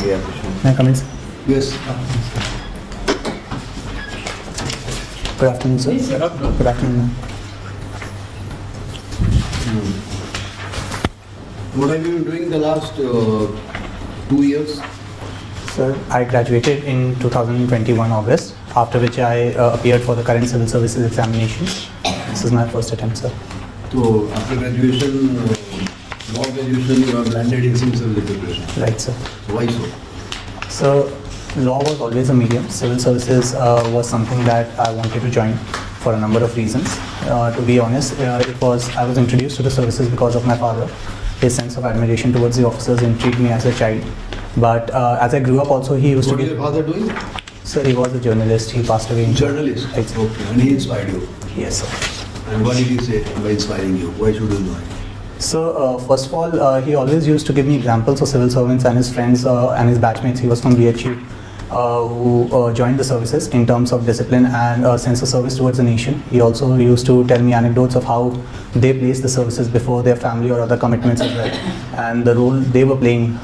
गया question. May I come in, sir? Yes. Good afternoon, sir. Good afternoon, ma'am. What have you been doing the last 2 years? Sir, I graduated in 2021 August, after which I appeared for the current civil services examination. This is my first attempt, sir. So after graduation, law graduation, you have landed in civil service preparation. Right, sir. So why so? So, law was always a medium. Civil services was something that I wanted to join for a number of reasons. To be honest, I was introduced to the services because of my father. His sense of admiration towards the officers intrigued me as a child. But as I grew up also, he used What to is be... your father doing? Sir, he was a journalist. He passed away in... Journalist. Right, sir. Okay. And he inspired you. Yes, sir. And what did he say by inspiring you? Why should you know it? So, first of all, he always used to give me examples of civil servants and his friends and his batchmates. He was from BHU, who joined the services in terms of discipline and sense of service towards the nation. He also used to tell me anecdotes of how they placed the services before their family or other commitments as well, and the role they were playing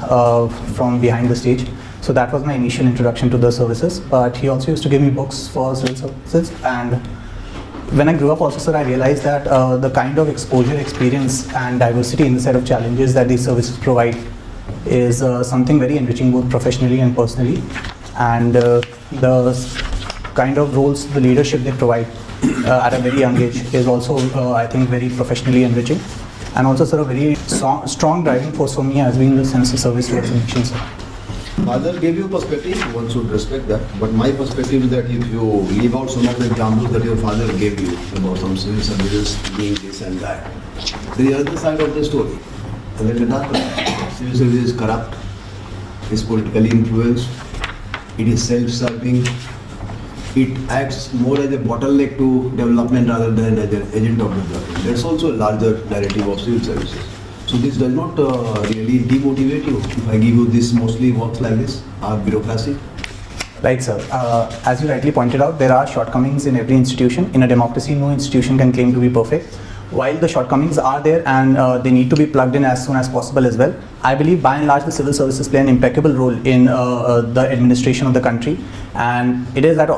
from behind the stage. So that was my initial introduction to the services. But he also used to give me books for civil services, and when I grew up also, sir, I realized that the kind of exposure, experience and diversity in the set of challenges that these services provide is something very enriching both professionally and personally. And the kind of roles, the leadership they provide at a very young age is also, I think, very professionally enriching. And also, sir, a very strong driving force for me has been the sense of service towards the nation, sir. Father gave you perspective, one should respect that. But my perspective is that if you leave out some of the examples that your father gave you about some civil services doing this and that, there is another side of the story. And let me not civil service is corrupt, is politically influenced, it is self-serving, it acts more as a bottleneck to development rather than as an agent of development. That's also a larger narrative of civil services. So this does not really demotivate you if I give you this mostly works like this, bureaucracy? Right, sir. As you rightly pointed out, there are shortcomings in every institution. In a democracy, no institution can claim to be perfect. While the shortcomings are there and they need to be plugged in as soon as possible as well, I believe by and large the civil services play an impeccable role in the administration of the country, and it is at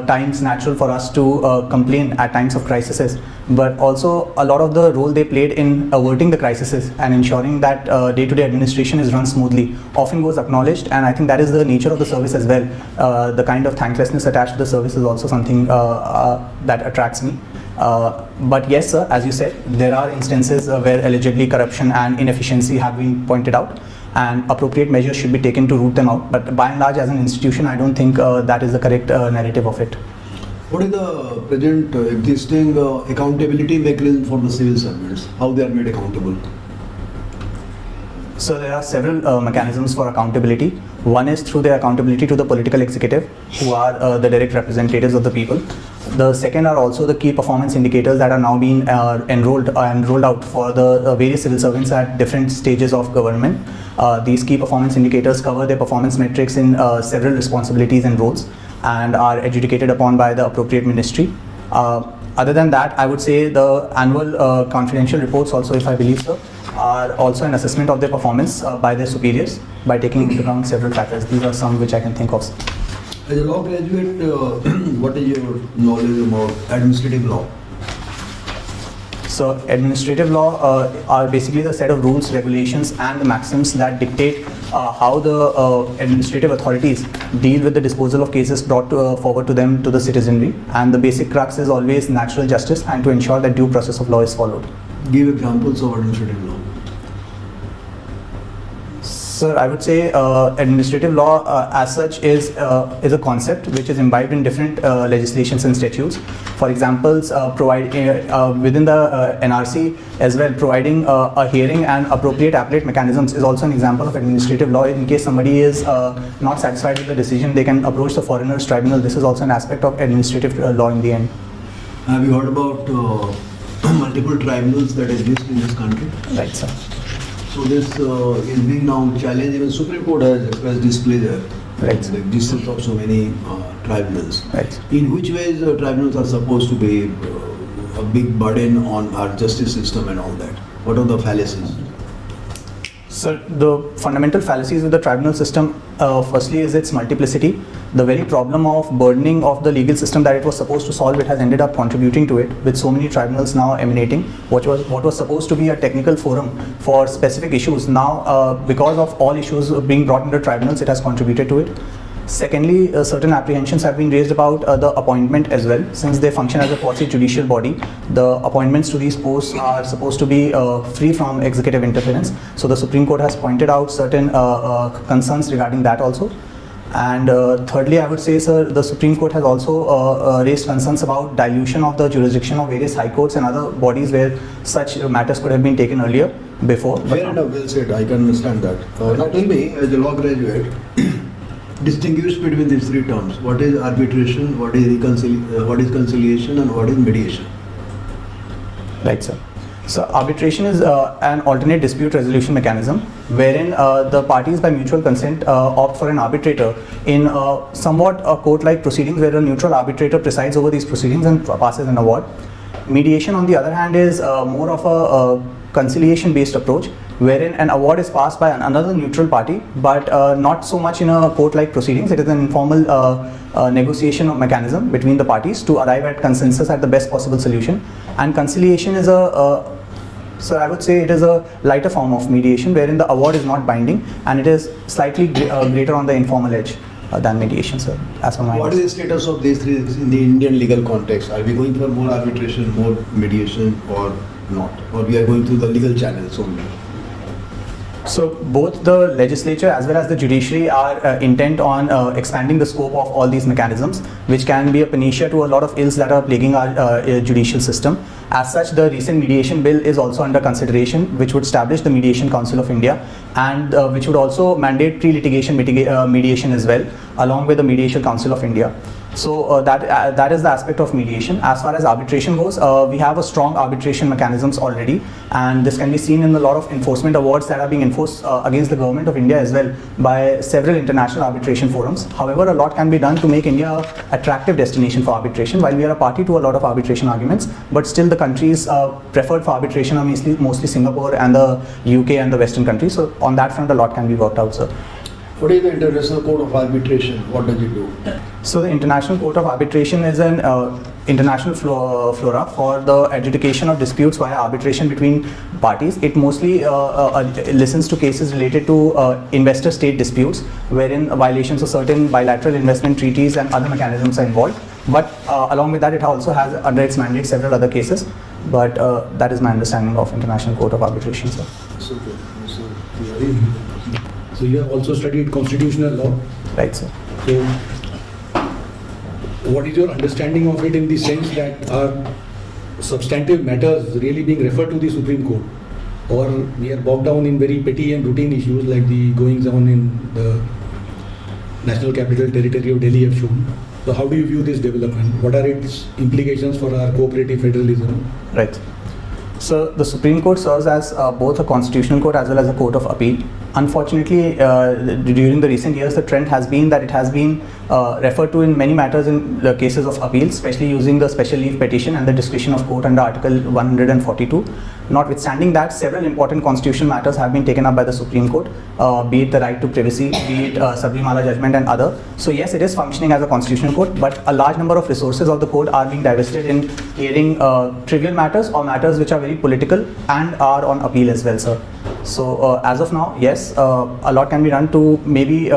times natural for us to complain at times of crises, but also a lot of the role they played in averting the crises and ensuring that day-to-day administration is run smoothly often goes acknowledged, and I think that is the nature of the service as well. The kind of thanklessness attached to the service is also something that attracts me. But yes, sir, as you said, there are instances where allegedly corruption and inefficiency have been pointed out, and appropriate measures should be taken to root them out. But by and large, as an institution, I don't think that is the correct narrative of it. What is the present existing accountability mechanism for the civil servants? How they are made accountable? So there are several mechanisms for accountability. One is through their accountability to the political executive, who are the direct representatives of the people. The second are also the key performance indicators that are now being enrolled out for the various civil servants at different stages of government. These key performance indicators cover their performance metrics in several responsibilities and roles and are adjudicated upon by the appropriate ministry. Other than that, I would say the annual confidential reports also, if I believe so, are also an assessment of their performance by their superiors by taking into account several factors. These are some which I can think of. As a law graduate, what is your knowledge about administrative law? So administrative law are basically the set of rules, regulations and the maxims that dictate how the administrative authorities deal with the disposal of cases brought forward to them to the citizenry, and the basic crux is always natural justice and to ensure that due process of law is followed. Give examples of administrative law. Sir, I would say administrative law as such is a concept which is imbibed in different legislations and statutes. For examples, within the NRC as well, providing a hearing and appropriate appellate mechanisms is also an example of administrative law. In case somebody is not satisfied with the decision, they can approach the foreigners tribunal. This is also an aspect of administrative law in the end. Have you heard about multiple tribunals that exist in this country? Right, sir. So this is being now challenged. Even Supreme Court has expressed displeasure. Right. The existence of so many tribunals. Right. In which ways tribunals are supposed to be a big burden on our justice system and all that? What are the fallacies? So the fundamental fallacies with the tribunal system, firstly, is its multiplicity. The very problem of burdening of the legal system that it was supposed to solve, it has ended up contributing to it, with so many tribunals now emanating. What was supposed to be a technical forum for specific issues, now because of all issues being brought under tribunals, it has contributed to it. Secondly, certain apprehensions have been raised about the appointment as well. Since they function as a quasi-judicial body, the appointments to these posts are supposed to be free from executive interference. So the Supreme Court has pointed out certain concerns regarding that also. And thirdly, I would say, sir, the Supreme Court has also raised concerns about dilution of the jurisdiction of various high courts and other bodies where such matters could have been taken earlier before. Fair enough, well said, I can understand that. Now tell me, as a law graduate, distinguish between these three terms. What is arbitration, what is conciliation, and what is mediation? Right, sir. So arbitration is an alternate dispute resolution mechanism wherein the parties by mutual consent opt for an arbitrator in somewhat court-like proceedings where a neutral arbitrator presides over these proceedings and passes an award. Mediation, on the other hand, is more of a conciliation-based approach wherein an award is passed by another neutral party, but not so much in a court-like proceedings. It is an informal negotiation mechanism between the parties to arrive at consensus at the best possible solution. And conciliation is so I would say it is a lighter form of mediation wherein the award is not binding and it is slightly greater on the informal edge than mediation, sir. As per my What is the status of these three in the Indian legal context? Are we going for more arbitration, more mediation, or not? Or we are going through the legal channels only? So both the legislature as well as the judiciary are intent on expanding the scope of all these mechanisms, which can be a panacea to a lot of ills that are plaguing our judicial system. As such, the recent mediation bill is also under consideration, which would establish the Mediation Council of India and which would also mandate pre-litigation mediation as well, along with the Mediation Council of India. So that is the aspect of mediation. As far as arbitration goes, we have a strong arbitration mechanisms already, and this can be seen in a lot of enforcement awards that are being enforced against the government of India as well by several international arbitration forums. However, a lot can be done to make India an attractive destination for arbitration. While we are a party to a lot of arbitration arguments, but still the countries preferred for arbitration are mostly Singapore and the UK and the Western countries. So on that front, a lot can be worked out, sir. What is the International Court of Arbitration? What does it do? So the International Court of Arbitration is an international fora for the adjudication of disputes via arbitration between parties. It mostly listens to cases related to investor-state disputes, wherein violations of certain bilateral investment treaties and other mechanisms are involved. But along with that, it also has under its mandate several other cases. But that is my understanding of International Court of Arbitration, sir. So you have also studied constitutional law. Right, sir. So what is your understanding of it in the sense that are substantive matters really being referred to the Supreme Court, or we are bogged down in very petty and routine issues like the goings on in the National Capital Territory of Delhi have shown? So how do you view this development? What are its implications for our cooperative federalism? Right. So the Supreme Court serves as both a constitutional court as well as a court of appeal. Unfortunately, during the recent years, the trend has been that it has been referred to in many matters in the cases of appeal, especially using the special leave petition and the discretion of court under Article 142. Notwithstanding that, several important constitutional matters have been taken up by the Supreme Court, be it the right to privacy, be it Sabrimala judgment and other. So yes, it is functioning as a constitutional court, but a large number of resources of the court are being divested in hearing trivial matters or matters which are very political and are on appeal as well, sir. So as of now, yes, a lot can be done to maybe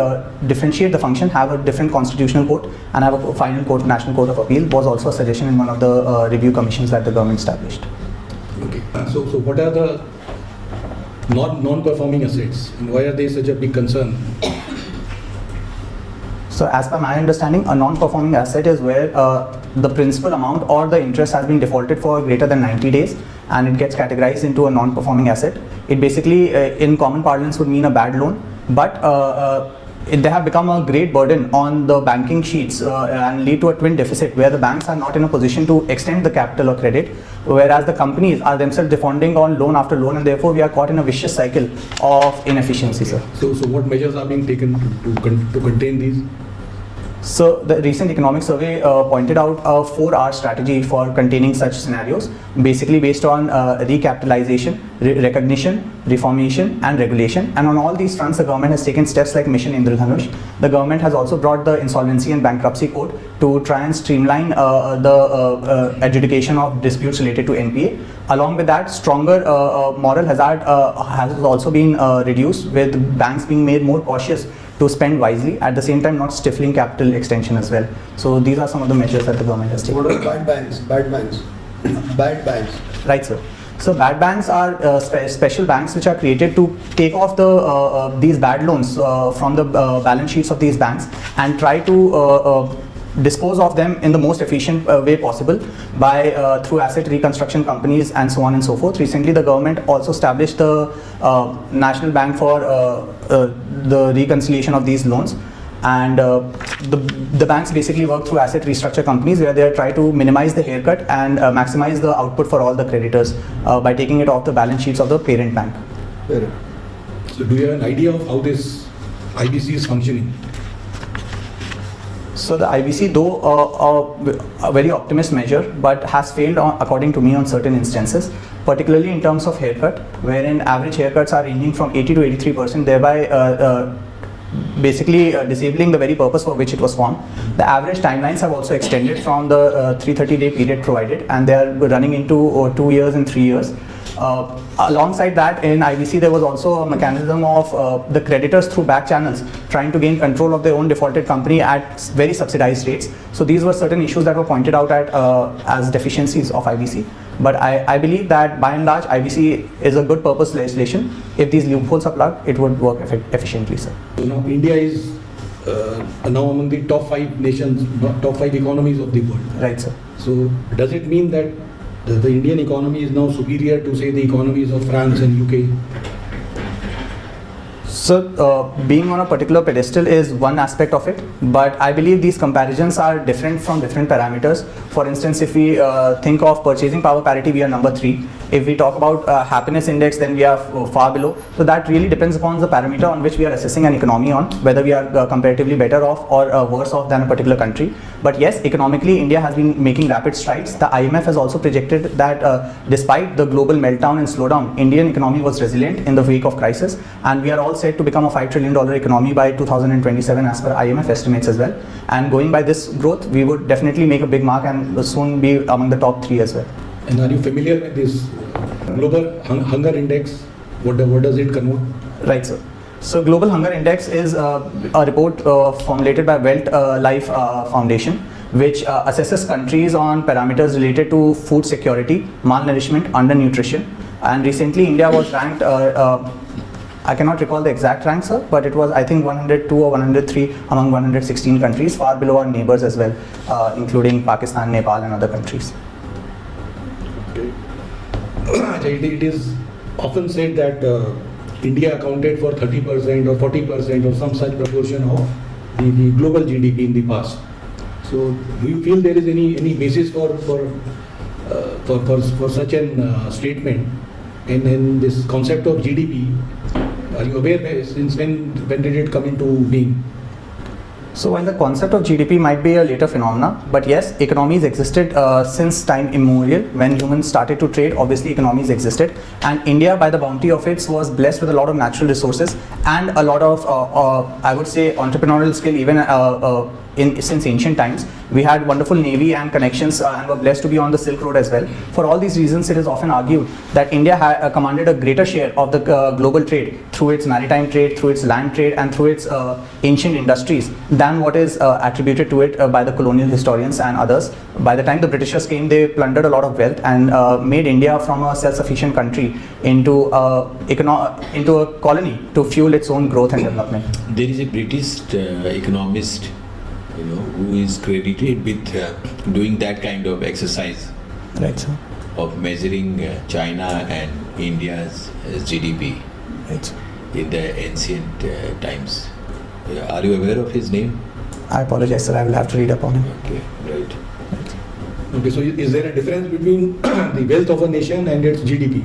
differentiate the function, have a different constitutional court and have a final court, National Court of Appeal was also a suggestion in one of the review commissions that the government established. Okay. So what are the non-performing assets and why are they such a big concern? So as per my understanding, a non-performing asset is where the principal amount or the interest has been defaulted for greater than 90 days and it gets categorized into a non-performing asset. It basically, in common parlance, would mean a bad loan, but they have become a great burden on the banking sheets and lead to a twin deficit where the banks are not in a position to extend the capital or credit, whereas the companies are themselves defaulting on loan after loan, and therefore we are caught in a vicious cycle of inefficiency, sir. So what measures are being taken to contain these? So the recent economic survey pointed out a 4R strategy for containing such scenarios, basically based on recapitalization, recognition, reformation and regulation. And on all these fronts, the government has taken steps like Mission Indradhanush. The government has also brought the Insolvency and Bankruptcy Code to try and streamline the adjudication of disputes related to NPA. Along with that, stronger moral hazard has also been reduced, with banks being made more cautious to spend wisely, at the same time not stifling capital extension as well. So these are some of the measures that the government has taken. What are bad banks? Bad banks. Bad banks. Right, sir. So bad banks are special banks which are created to take off these bad loans from the balance sheets of these banks and try to dispose of them in the most efficient way possible by through asset reconstruction companies and so on and so forth. Recently, the government also established the National Bank for the reconciliation of these loans, and the banks basically work through asset restructure companies where they try to minimize the haircut and maximize the output for all the creditors by taking it off the balance sheets of the parent bank. Fair. So do you have an idea of how this IBC is functioning? So the IBC, though a very optimist measure, but has failed according to me on certain instances, particularly in terms of haircut, wherein average haircuts are ranging from 80 to 83%, thereby basically disabling the very purpose for which it was formed. The average timelines have also extended from the 330-day period provided, and they are running into 2 years and 3 years. Alongside that, in IBC there was also a mechanism of the creditors through back channels trying to gain control of their own defaulted company at very subsidized rates. So these were certain issues that were pointed out as deficiencies of IBC. But I believe that by and large IBC is a good purpose legislation. If these loopholes are plugged, it would work efficiently, sir. So now India is now among the top 5 nations, top 5 economies of the world. Right, sir. So does it mean that the Indian economy is now superior to, say, the economies of France and UK? So being on a particular pedestal is one aspect of it, but I believe these comparisons are different from different parameters. For instance, if we think of purchasing power parity, we are number 3. If we talk about happiness index, then we are far below. So that really depends upon the parameter on which we are assessing an economy on, whether we are comparatively better off or worse off than a particular country. But yes, economically, India has been making rapid strides. The IMF has also projected that despite the global meltdown and slowdown, Indian economy was resilient in the wake of crisis, and we are all set to become a $5 trillion economy by 2027 as per IMF estimates as well. And going by this growth, we would definitely make a big mark and soon be among the top 3 as well. And are you familiar with this global hunger index? What does it connote? Right, sir. So Global Hunger Index is a report formulated by Wealth Life Foundation, which assesses countries on parameters related to food security, malnourishment, undernutrition. And recently India was ranked, I cannot recall the exact rank, sir, but it was, I think, 102 or 103 among 116 countries, far below our neighbors as well, including Pakistan, Nepal and other countries. Okay. It is often said that India accounted for 30% or 40% or some such proportion of the global GDP in the past. So do you feel there is any basis for such an statement? And then this concept of GDP, are you aware since when did it come into being? So while the concept of GDP might be a later phenomena, but yes, economies existed since time immemorial. When humans started to trade, obviously economies existed, and India, by the bounty of it, was blessed with a lot of natural resources and a lot of, I would say, entrepreneurial skill even since ancient times. We had wonderful navy and connections and were blessed to be on the Silk Road as well. For all these reasons, it is often argued that India commanded a greater share of the global trade through its maritime trade, through its land trade and through its ancient industries than what is attributed to it by the colonial historians and others. By the time the Britishers came, they plundered a lot of wealth and made India from a self-sufficient country into a colony to fuel its own growth and development. There is a British economist, who is credited with doing that kind of exercise. Right, sir. Of measuring China and India's GDP. Right, sir. In the ancient times. Are you aware of his name? I apologize, sir. I will have to read up on him. Okay, right. Okay, so is there a difference between the wealth of a nation and its GDP?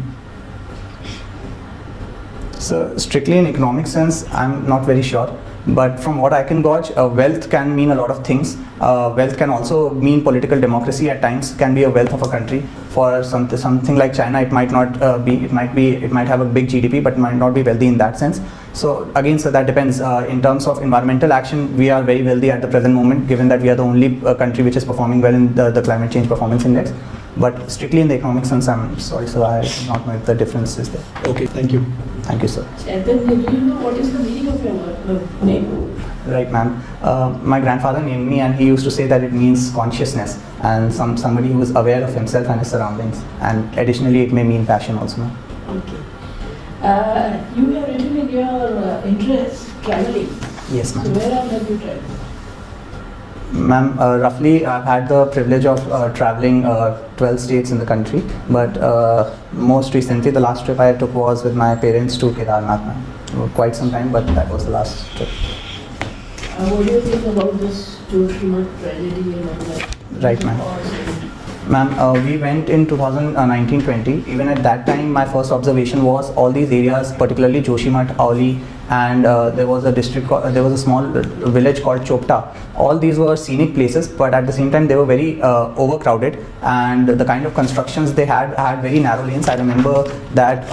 So strictly in economic sense, I'm not very sure. But from what I can gauge, wealth can mean a lot of things. Wealth can also mean political democracy at times, can be a wealth of a country. For something like China, it might not it might have a big GDP, but might not be wealthy in that sense. So again, so that depends. In terms of environmental action, we are very wealthy at the present moment, given that we are the only country which is performing well in the climate change performance index. But strictly in the economic sense, I'm sorry, sir, I do not know if the difference is there. Okay, thank you. Thank you, sir. Chaitanya, do you know what is the meaning of your name? Right, ma'am. My grandfather named me, and he used to say that it means consciousness and somebody who is aware of himself and his surroundings. And additionally, it may mean passion also, ma'am. Okay. You have written in your interest traveling. Yes, So ma'am. where all have you traveled? Ma'am, roughly I've had the privilege of traveling 12 states in the country, but most recently the last trip I took was with my parents to Kedarnath, ma'am. Quite some time, but that was the last trip. What do you think about this Joshima tragedy and all that? Right, ma'am. Ma'am, we went in 2019-20. Even at that time, my first observation was all these areas, particularly Joshimath, Auli, and there was a small village called Chopta. All these were scenic places, but at the same time, they were very overcrowded, and the kind of constructions they had very narrow lanes. I remember that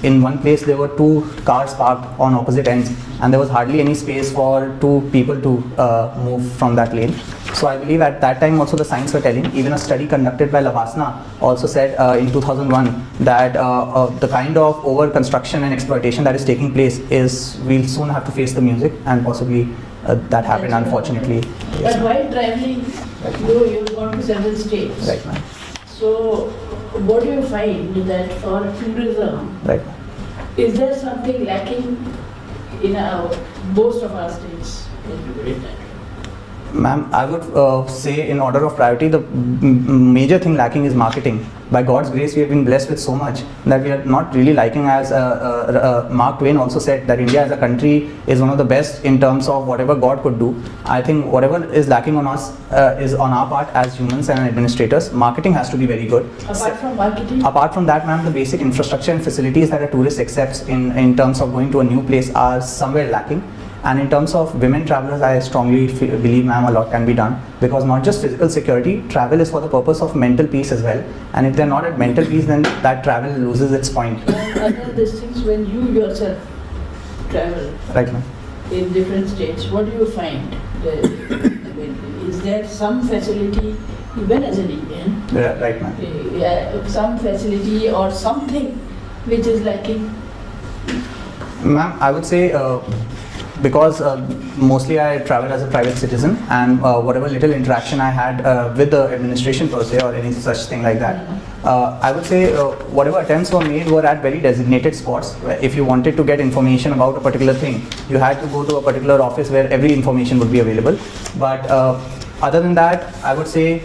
in one place there were 2 cars parked on opposite ends, and there was hardly any space for 2 people to move from that lane. So I believe at that time also the signs were telling. Even a study conducted by Lavasna also said in 2001 that the kind of over construction and exploitation that is taking place is we'll soon have to face the music, and possibly that happened, unfortunately. Yes, But while traveling, you've gone to several states. right, ma'am. So what do you find that for tourism, Right, ma'am. is there something lacking in most of our states? Let me put it that way. Ma'am, I would say in order of priority, the major thing lacking is marketing. By God's grace, we have been blessed with so much that we are not really liking, as Mark Twain also said, that India as a country is one of the best in terms of whatever God could do. I think whatever is lacking on us is on our part as humans and administrators. Marketing has to be very good. Apart from marketing? Apart from that, ma'am, the basic infrastructure and facilities that a tourist accepts in terms of going to a new place are somewhere lacking. And in terms of women travelers, I strongly believe, ma'am, a lot can be done, because not just physical security, travel is for the purpose of mental peace as well. And if they're not at mental peace, then that travel loses its point. And other these things, when you yourself travel Right, ma'am. in different states, what do you find? Is there some facility, even as an Indian, Right, ma'am. some facility or something which is lacking? Ma'am, I would say because mostly I travel as a private citizen, and whatever little interaction I had with the administration per se or any such thing like that, I would say whatever attempts were made were at very designated spots. If you wanted to get information about a particular thing, you had to go to a particular office where every information would be available. But other than that, I would say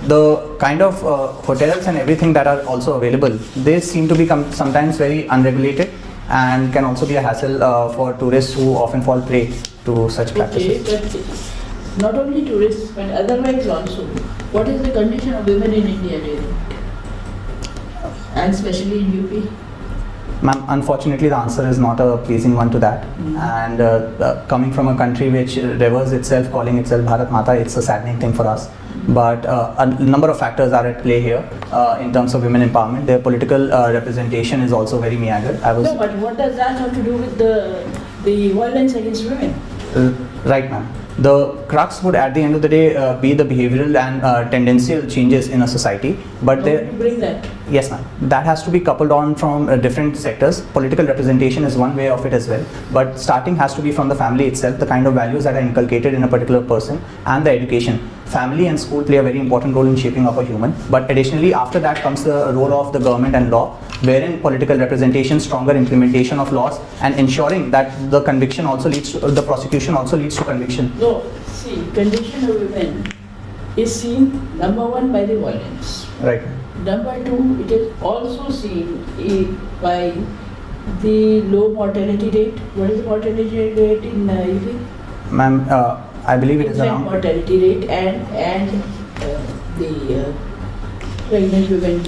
the kind of hotels and everything that are also available, they seem to be sometimes very unregulated, and can also be a hassle for tourists who often fall prey to such practices. Okay, but not only tourists, but otherwise also. What is the condition of women in India, do you think? And especially in UP? Ma'am, unfortunately the answer is not a pleasing one to that. And coming from a country which reveres itself, calling itself Bharat Mata, it's a saddening thing for us. But a number of factors are at play here in terms of women empowerment. Their political representation is also very meager. No, but what does that have to do with the violence against women? Right, ma'am. The crux would at the end of the day be the behavioral and tendenциal changes in a society. But How do you bring that? Yes, ma'am. That has to be coupled on from different sectors. Political representation is one way of it as well. But starting has to be from the family itself, the kind of values that are inculcated in a particular person, and the education. Family and school play a very important role in shaping up a human. But additionally, after that comes the role of the government and law, wherein political representation, stronger implementation of laws, and ensuring that the conviction also leads to, the prosecution also leads to conviction. No, see, condition of women is seen, number one, by the violence. Right. Number two, it is also seen by the low mortality rate. What is the mortality rate in UP? Ma'am, I believe it is Infant around. mortality rate and the pregnant women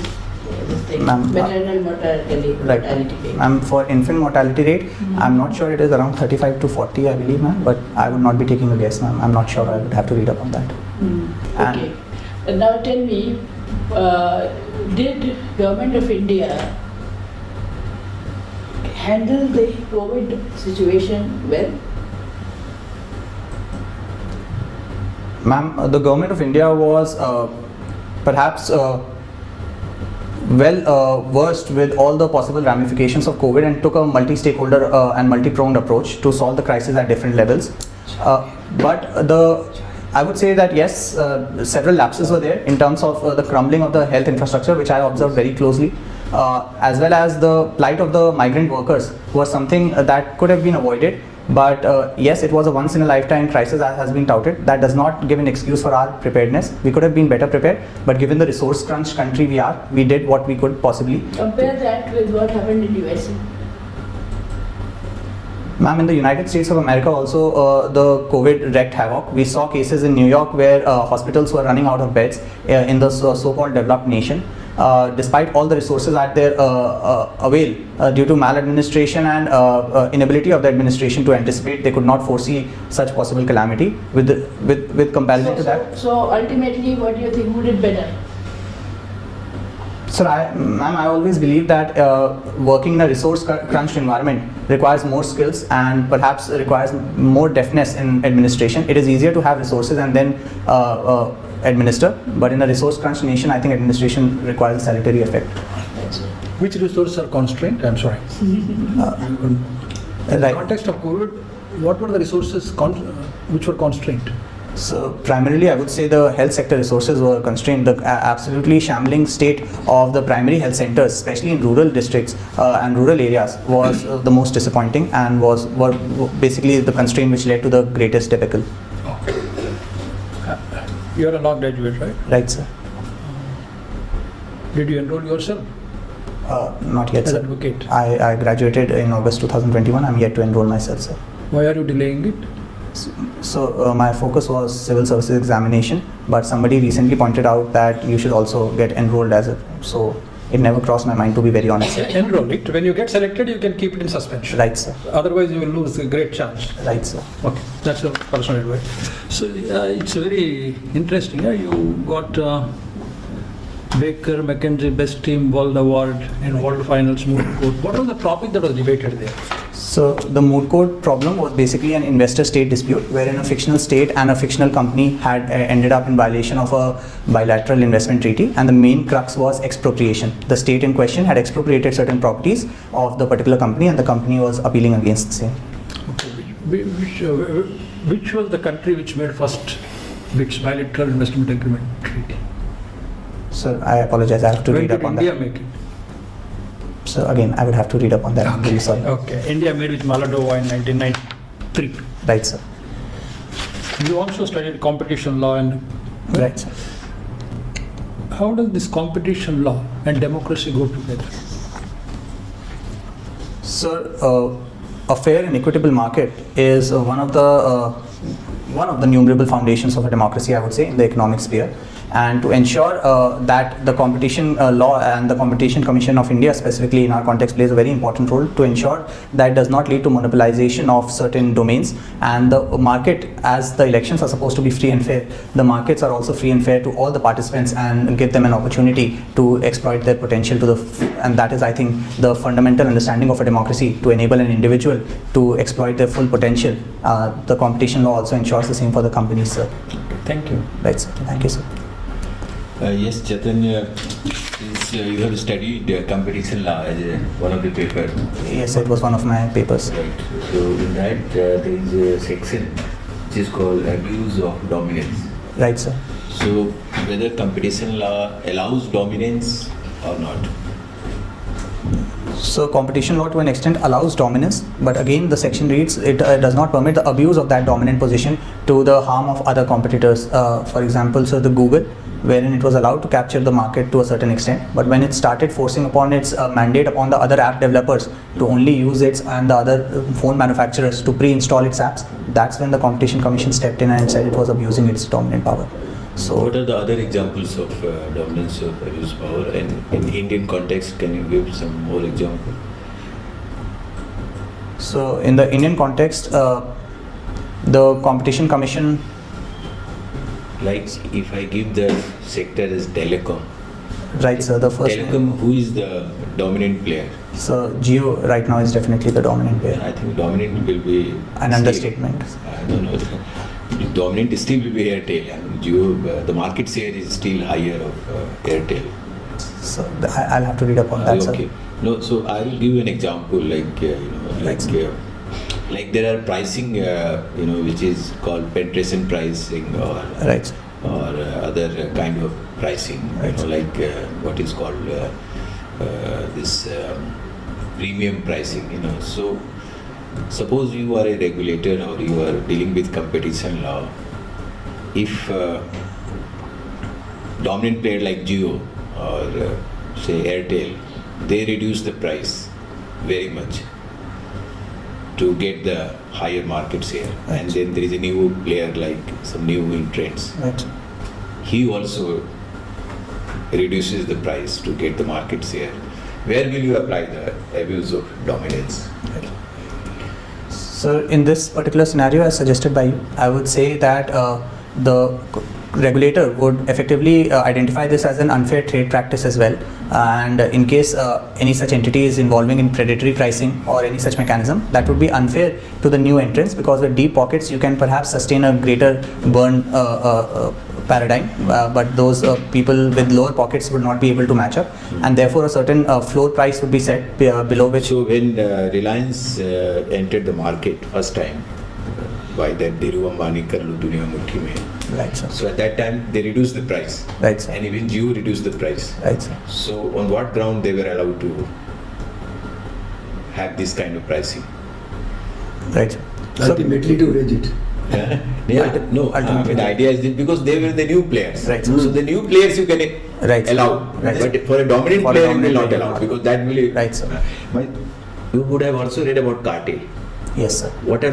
this thing? Ma'am, Maternal mortality Right. rate. Ma'am, for infant mortality rate, I'm not sure it is around 35 to 40, I believe, ma'am, but I would not be taking a guess, ma'am. I'm not sure. I would have to read up on that. And- Okay. And now tell me, did Government of India handle the COVID situation well? Ma'am, the government of India was perhaps versed with all the possible ramifications of COVID and took a multi-stakeholder and multi-pronged approach to solve the crisis at different levels. I would say that yes, several lapses were there in terms of the crumbling of the health infrastructure, which I observed very closely, as well as the plight of the migrant workers was something that could have been avoided. But yes, it was a once in a lifetime crisis as has been touted. That does not give an excuse for our preparedness. We could have been better prepared, but given the resource crunch country we are, we did what we could possibly. Compare that with what happened in USA. Ma'am, in the United States of America also, the COVID wreaked havoc. We saw cases in New York where hospitals were running out of beds in the so-called developed nation. Despite all the resources at their avail, due to maladministration and inability of the administration to anticipate, they could not foresee such possible calamity. With comparison to that, So ultimately, what do you think? Who did better? sir, ma'am, I always believe that working in a resource crunched environment requires more skills and perhaps requires more deftness in administration. It is easier to have resources and then administer, but in a resource crunched nation, I think administration requires a salutary effect. Which resources are constrained? I'm sorry. In the Right. context of COVID, what were the resources which were constrained? So primarily, I would say the health sector resources were constrained. The absolutely shambling state of the primary health centers, especially in rural districts and rural areas, was the most disappointing and were basically the constraint which led to the greatest debacle. You are a law graduate, right? Right, sir? Did you enroll yourself Not yet, as sir. advocate? I graduated in August 2021. I'm yet to enroll myself, sir. Why are you delaying it? So my focus was civil services examination, but somebody recently pointed out that you should also get enrolled as a. So it never crossed my mind, to be very honest. Enroll it. When you get selected, you can keep it in suspension. Right, sir. Otherwise, you will lose a great chance. Right, sir. Okay, that's your personal advice. So it's very interesting. You got Baker, McKenzie Best Team World Award and World Finals Moot Court. What was the topic that was debated there? So the moot court problem was basically an investor-state dispute wherein a fictional state and a fictional company had ended up in violation of a bilateral investment treaty, and the main crux was expropriation. The state in question had expropriated certain properties of the particular company, and the company was appealing against the same. Okay. Which was the country which made first bilateral investment agreement treaty? So I apologize, I have to When read did up on India that. make it? So again, I would have to read up on that. I'm really sorry. Okay. India made with Maladova in 1993. Right, sir. You also studied competition law, and Right, sir. how does this competition law and democracy go together? So a fair and equitable market is one of the numerable foundations of a democracy, I would say, in the economic sphere. And to ensure that the competition law and the Competition Commission of India specifically in our context plays a very important role to ensure that it does not lead to monopolization of certain domains, and the market, as the elections are supposed to be free and fair, the markets are also free and fair to all the participants and give them an opportunity to exploit their potential and that is, I think, the fundamental understanding of a democracy, to enable an individual to exploit their full potential. The competition law also ensures the same for the companies, sir. Thank you. Right, sir. Thank you, sir. Yes, Chaitanya, you have studied competition law as one of the papers. Yes, it was one of my papers. Right. So in that there is a section which is called abuse of dominance. Right, sir. So whether competition law allows dominance or not? So competition law to an extent allows dominance, but again the section reads it does not permit the abuse of that dominant position to the harm of other competitors. For example, so the Google, wherein it was allowed to capture the market to a certain extent, but when it started forcing upon its mandate upon the other app developers to only use its and the other phone manufacturers to pre-install its apps, that's when the Competition Commission stepped in and said it was abusing its dominant power. So What are the other examples of dominance of abuse power? And in Indian context, can you give some more examples? So in the Indian context, the Competition Commission, Like if I give the sector as telecom, right, sir, the first telecom, who is the dominant player? so Geo right now is definitely the dominant player. I think dominant will be An understatement. I don't know. Dominant still will be Airtel. I mean, Jio, the market share is still higher of Airtel. So I'll have to read up on that, Okay. sir. No, so I will give you an example. Like there are pricing, which is called penetration pricing or Right. other kind of pricing. Right. What is called this premium pricing. So suppose you are a regulator or you are dealing with competition law. If dominant player like Jio or say Airtel, they reduce the price very much to get the higher market share, Right. and then there is a new player like some new entrants. Right. He also reduces the price to get the market share. Where will you apply the abuse of dominance? So in this particular scenario as suggested by you, I would say that the regulator would effectively identify this as an unfair trade practice as well, and in case any such entity is involving in predatory pricing or any such mechanism, that would be unfair to the new entrants, because with deep pockets you can perhaps sustain a greater burn paradigm, but those people with lower pockets would not be able to match up, and therefore a certain floor price would be set below which. So when Reliance entered the market first time, by that Dhiru Ambani kar lo duniya muthi mein. Right, sir. So at that time they reduced the price. Right, sir. And even Jio reduced the price. Right, sir. So on what ground they were allowed to have this kind of pricing? Right, sir. So- Ultimately to raise it. No. Ultimately. The idea is that because they were the new players. Right. So the new players you can Right. allow. Right. But for a dominant For a player dominant you will not player, allow, not. because that will. Right, sir. You would have also read about cartel. Yes, sir. What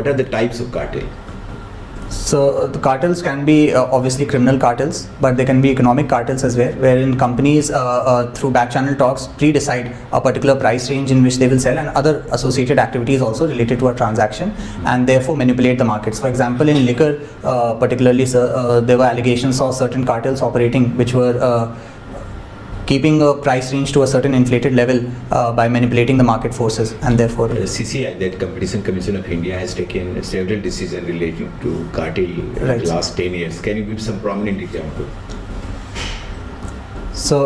are the types of cartel? So the cartels can be obviously criminal cartels, but they can be economic cartels as well, wherein companies through back channel talks pre-decide a particular price range in which they will sell, and other associated activities also related to a transaction, and therefore manipulate the markets. For example, in liquor particularly, sir, there were allegations of certain cartels operating which were keeping a price range to a certain inflated level by manipulating the market forces, and therefore CCI, that Competition Commission of India, has taken several decisions relating to cartel in Right. the last 10 years. Can you give some prominent example? So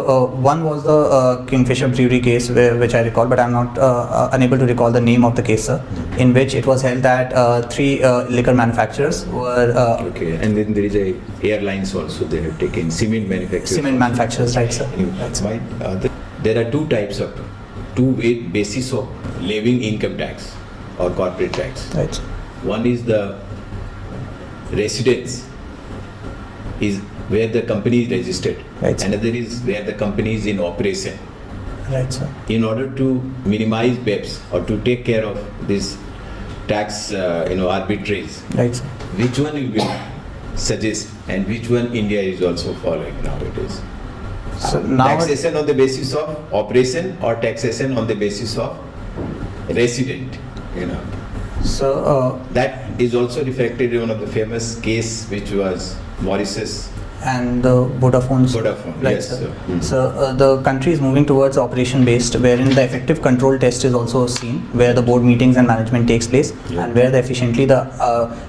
one was the Kingfisher Brewery case, which I recall, but I'm not unable to recall the name of the case, sir, in which it was held that three liquor manufacturers were Okay, and then there is a airlines also. They have taken cement manufacturers. cement manufacturers, right, sir? Right, sir. There are two basis of levying income tax or corporate tax. Right, sir. One is the residence, is where the company is registered. Right. Another is where the company is in operation. Right, sir. In order to minimize BEPS or to take care of this tax, arbitrage, Right, sir. which one you will suggest, and which one India is also following nowadays? So now Taxation on the basis of operation or taxation on the basis of resident, So That is also reflected in one of the famous case, which was Mauritius. and the Vodafone. Right, yes, sir. sir. So the country is moving towards operation based, wherein the effective control test is also seen, where the board meetings and management takes place, Yeah. and where the efficiently the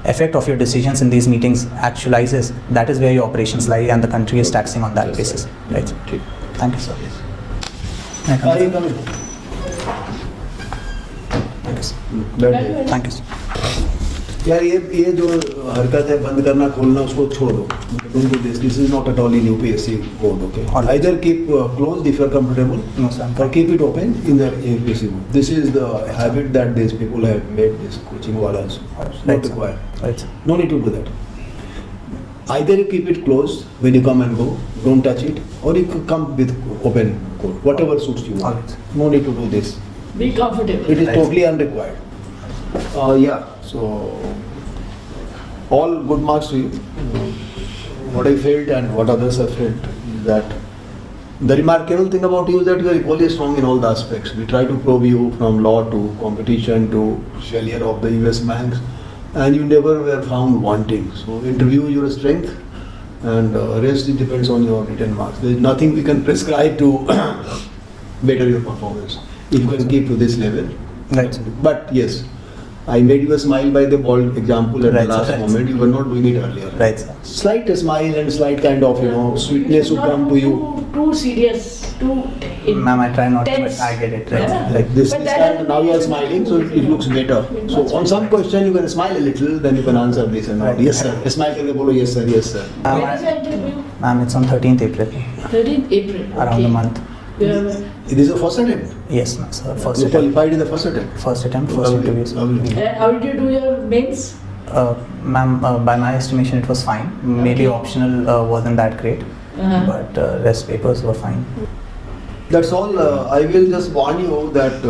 effect of your decisions in these meetings actualizes. That is where your operations lie, and the country is taxing on that That's basis. right. Right. Okay. Thank you, sir. Are you coming? बैठ जाइए। Thank you, sir. यार ये जो हरकत है बंद करना खोलना उसको छोड़ दो, don't do this, this is not at all in UPSC code, okay? Either keep close if you are comfortable, No, sir. or keep it open in the UPSC board. This is the habit that these people have made, this coaching walas, Right, not sir. required. Right, sir. No need to do that. Either you keep it closed when you come and go, don't touch it, or you could come with open code, whatever suits you. Alright. No need to do this. Be comfortable. It is Right. totally unrequired. Yeah, so all good marks to you. What I felt and what others have felt is that the remarkable thing about you is that you are equally strong in all the aspects. We try to probe you from law to competition to failure of the US banks, and you never were found wanting. So interview your strength, and rest it depends on your written marks. There is nothing we can prescribe to better your performance if you can keep to this level. Right. But yes, I made you a smile by the ball example at Right, the last sir. moment. You were not doing it earlier. Right, sir. Slight smile and slight kind of sweetness would come to you. Too serious, too. Ma'am, I try not to, but tense. I get it. Right. Yeah. Like This But that time doesn't now you are mean- smiling, so it looks better. It's So much on some better. question you can smile a little, then you can answer this and not. Right. Yes sir. Smile करके बोलो yes sir, yes sir. Ma'am, When is your interview? ma'am, it's on 13th April, 13th April. around okay. the month. You have It is the first attempt. Yes, ma'am, sir. First You attempt. qualified in the first attempt. First attempt, first Lovely, interview. Sir. lovely. and how did you do your mains? Ma'am, by my estimation, it was fine. Maybe Okay. optional wasn't that great, but rest papers were fine. That's all. I will just warn you that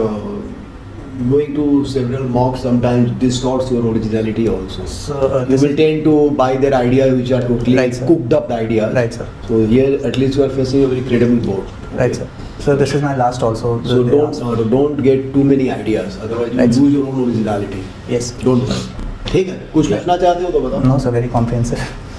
going to several mocks sometimes distorts your originality also. So You will tend to buy their ideas which are totally Right, sir. cooked up ideas. Right, sir. So here at least you are facing a very credible board. Right, sir. So this is my last also. So They asked- don't get too many ideas. Otherwise you Right, sir. lose your own originality. Yes. Don't. ठीक है. कुछ पूछना चाहते हो तो बताओ. No, sir. Very comprehensive.